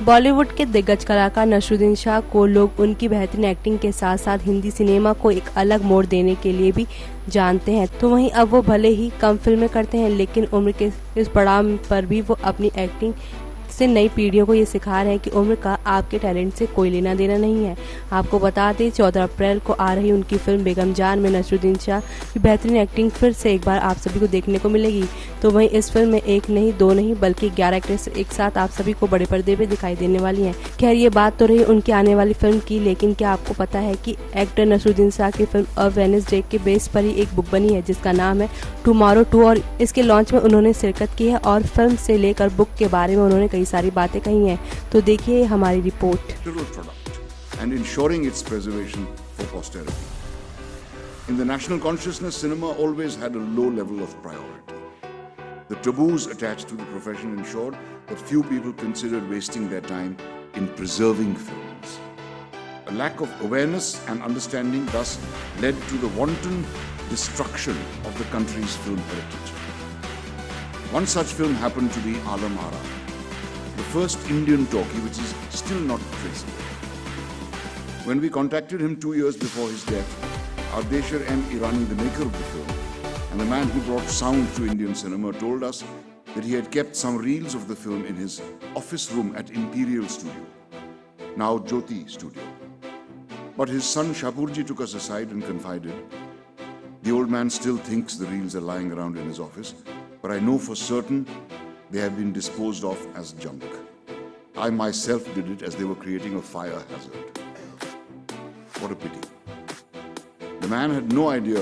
बॉलीवुड के दिग्गज कलाकार नसरुद्दीन शाह को लोग उनकी बेहतरीन एक्टिंग के साथ साथ हिंदी सिनेमा को एक अलग मोड़ देने के लिए भी जानते हैं। तो वहीं अब वो भले ही कम फिल्में करते हैं, लेकिन उम्र के इस पड़ाव पर भी वो अपनी एक्टिंग से नई पीढ़ियों को ये सिखा रहे हैं कि उम्र का आपके टैलेंट से कोई लेना देना नहीं है। आपको बता दें, 14 अप्रैल को आ रही उनकी फिल्म बेगम जान में नसरुद्दीन शाह की बेहतरीन एक्टिंग फिर से एक बार आप सभी को देखने को मिलेगी। तो वहीं इस फिल्म में एक नहीं, दो नहीं, बल्कि 11 एक्ट्रेस एक साथ आप सभी को बड़े पर्दे पे दिखाई देने वाली हैं। खैर, ये बात तो रही उनकी आने वाली फिल्म की, लेकिन क्या आपको पता है कि एक्टर नसरुद्दीन शाह की फिल्म अ वेडनेसडे के बेस पर ही एक बुक बनी है जिसका नाम है टुमारो 2, और इसके लॉन्च में उन्होंने शिरकत की है और फिल्म से लेकर बुक के बारे में उन्होंने कई सारी बातें कही हैं। तो देखिए हमारी report. And ensuring its preservation for posterity. In the national consciousness, cinema always had a low level of priority. The taboos attached to the profession ensured that few people considered wasting their time in preserving films. A lack of awareness and understanding thus led to the wanton destruction of the country's film heritage. One such film happened to be Alam Ara, the first Indian talkie which is still not traceable. When we contacted him 2 years before his death, Ardeshir M. Irani, the maker of the film, and the man who brought sound to Indian cinema, told us that he had kept some reels of the film in his office room at Imperial Studio, now Jyoti Studio. But his son Shapurji took us aside and confided, "The old man still thinks the reels are lying around in his office, but I know for certain they have been disposed of as junk. I myself did it as they were creating a fire hazard." What a pity. The man had no idea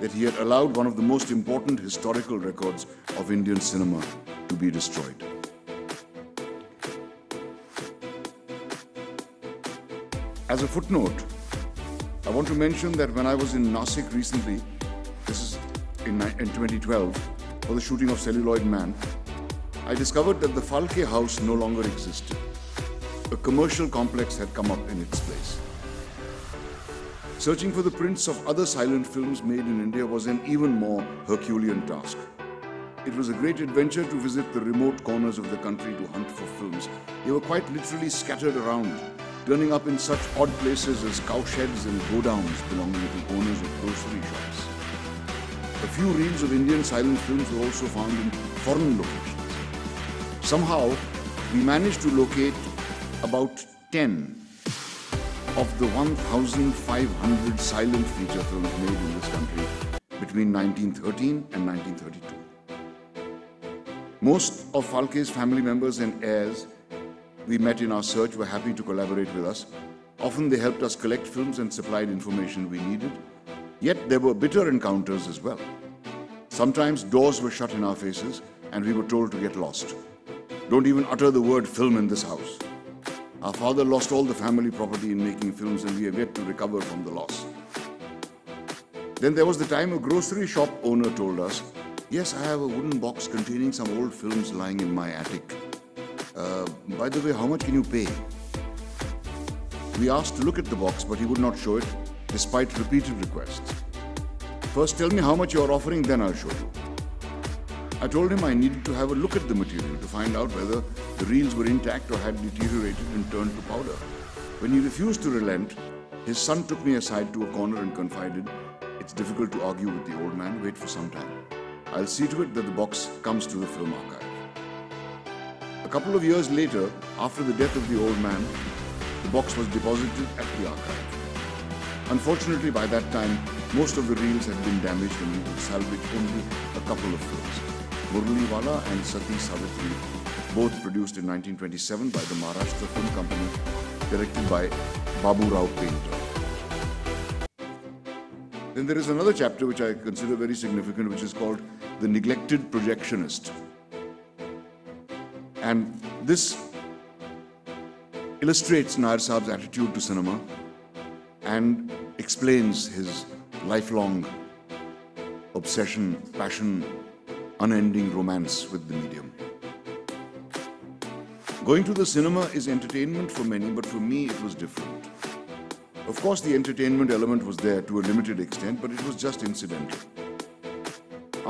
that he had allowed one of the most important historical records of Indian cinema to be destroyed. As a footnote, I want to mention that when I was in Nasik recently, this is in 2012, for the shooting of Celluloid Man, I discovered that the Falke house no longer existed. A commercial complex had come up in its place. Searching for the prints of other silent films made in India was an even more Herculean task. It was a great adventure to visit the remote corners of the country to hunt for films. They were quite literally scattered around, turning up in such odd places as cowsheds and godowns belonging to owners of grocery shops. A few reels of Indian silent films were also found in foreign locations. Somehow, we managed to locate about 10 of the 1,500 silent feature films made in this country between 1913 and 1932. Most of Falke's family members and heirs we met in our search were happy to collaborate with us. Often they helped us collect films and supplied information we needed. Yet there were bitter encounters as well. Sometimes doors were shut in our faces and we were told to get lost. Don't even utter the word film in this house. Our father lost all the family property in making films and we have yet to recover from the loss. Then there was the time a grocery shop owner told us, "Yes, I have a wooden box containing some old films lying in my attic. By the way, how much can you pay?" We asked to look at the box, but he would not show it, despite repeated requests. "First tell me how much you are offering, then I'll show you." I told him I needed to have a look at the material to find out whether the reels were intact or had deteriorated and turned to powder. When he refused to relent, his son took me aside to a corner and confided, "It's difficult to argue with the old man. Wait for some time. I'll see to it that the box comes to the film archive." A couple of years later, after the death of the old man, the box was deposited at the archive. Unfortunately, by that time, most of the reels had been damaged and we could salvage only a couple of films. Muraliwala and Sati Savitri, both produced in 1927 by the Maharashtra Film Company, directed by Babu Rao Painter. Then there is another chapter which I consider very significant, which is called The Neglected Projectionist. And this illustrates Nair Saab's attitude to cinema and explains his lifelong obsession, passion, unending romance with the medium. Going to the cinema is entertainment for many, but for me it was different. Of course, the entertainment element was there to a limited extent, but it was just incidental.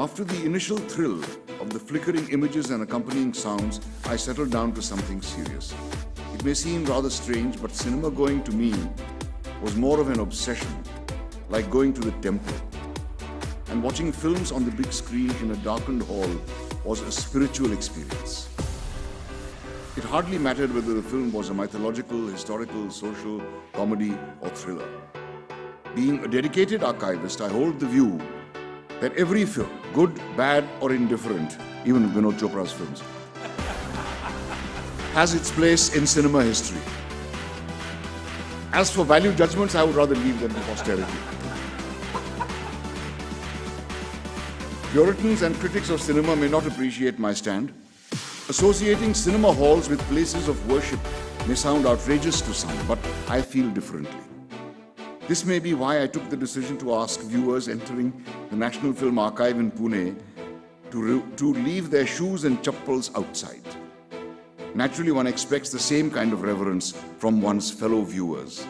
After the initial thrill of the flickering images and accompanying sounds, I settled down to something serious. It may seem rather strange, but cinema going to me was more of an obsession, like going to the temple. And watching films on the big screen in a darkened hall was a spiritual experience. It hardly mattered whether the film was a mythological, historical, social, comedy or thriller. Being a dedicated archivist, I hold the view that every film, good, bad or indifferent, even Vinod Chopra's films, has its place in cinema history. As for value judgments, I would rather leave them to posterity. Puritans and critics of cinema may not appreciate my stand. Associating cinema halls with places of worship may sound outrageous to some, but I feel differently. This may be why I took the decision to ask viewers entering the National Film Archive in Pune to leave their shoes and chappals outside. Naturally, one expects the same kind of reverence from one's fellow viewers.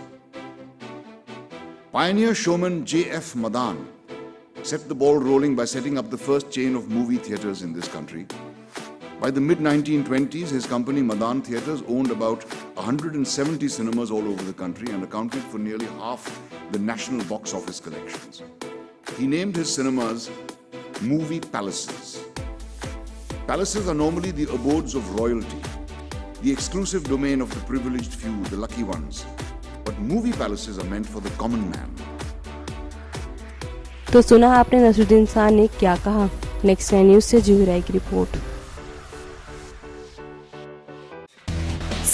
Pioneer showman J.F. Madan set the ball rolling by setting up the first chain of movie theatres in this country. By the mid-1920s, his company Madan Theatres owned about 170 cinemas all over the country and accounted for nearly half the national box office collections. He named his cinemas movie palaces. Palaces are normally the abodes of royalty, the exclusive domain of the privileged few, the lucky ones. But movie palaces are meant for the common man. तो सुना आपने नसरुद्दीन शाह ने क्या कहा। Next 9 news से जुही राय की report.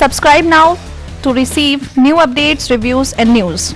Subscribe now to receive new updates, reviews and news.